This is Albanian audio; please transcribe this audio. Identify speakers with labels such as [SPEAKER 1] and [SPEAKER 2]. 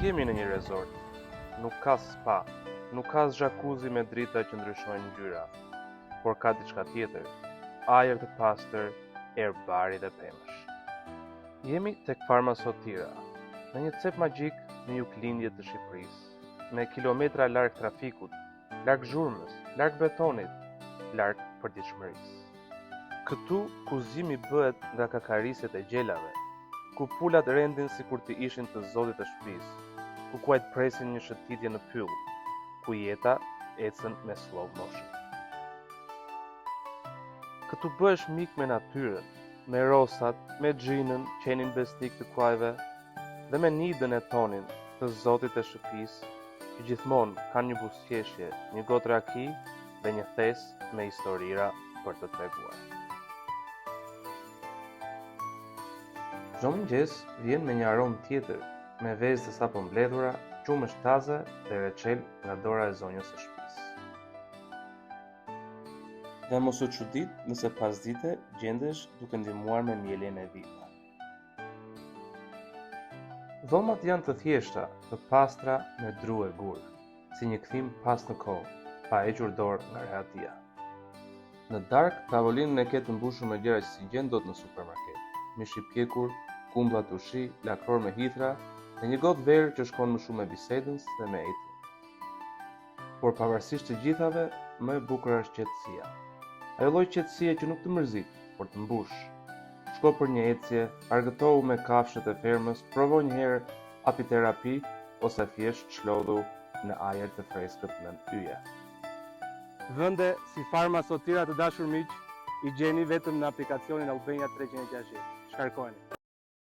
[SPEAKER 1] jemi në një resort, nuk ka spa, nuk ka jacuzzi me drita që ndryshojnë ngjyra, por ka diçka tjetër, ajër të pastër, erë bari dhe pemësh. Jemi tek Farmasotira, në një cep magjik në juglindje të Shqipërisë, me kilometra larg trafikut, larg zhurmës, larg betonit, larg përditshmërisë. Këtu kuzimi bëhet nga kakarisjet e gjelave, ku pulat rendin sikur të ishin të zotit të shtëpisë, ku kuajt presin një shëtitje në pyll, ku jeta ecën me slow motion. Këtu bëhesh mik me natyrën, me rosat, me xhinën, qenin bestik të kuajve dhe me nidën e tonin të zotit të shtëpisë, që gjithmonë kanë një buzëqeshje, një gotë raki dhe një thes me historira për të treguar. Çdo mëngjes vjen me një aromë tjetër, me vezë të sapo mbledhura, qumësh taze dhe reçel nga dora e zonjës së shtëpisë. Dhe mos u çudit nëse pasdite gjendesh duke ndihmuar me mieljen e vita. Dhomat janë të thjeshta, të pastra me dru e gur, si një kthim pas në kohë, pa hequr dorë nga rehatia. Në darkë, tavolinën e ke të mbushur me gjëra që si gjen dot në supermarket, mish i pjekur, kumblla të ushi, lakror me hithra dhe një gotë verë që shkon më shumë me bisedën se me ejtën. Por pavarësisht të gjithave, më e bukur është qetësia. Ajo lloj qetësie që nuk të mërzit, por të mbush. Shko për një ecje, argëtohu me kafshët e fermës, provo një herë apiterapi ose thjesht shlodhu në ajër të freskët nën yje.
[SPEAKER 2] Vende si Farmasotira, të dashur miq, i gjeni vetëm në aplikacionin Albania 360. Shkarkojeni.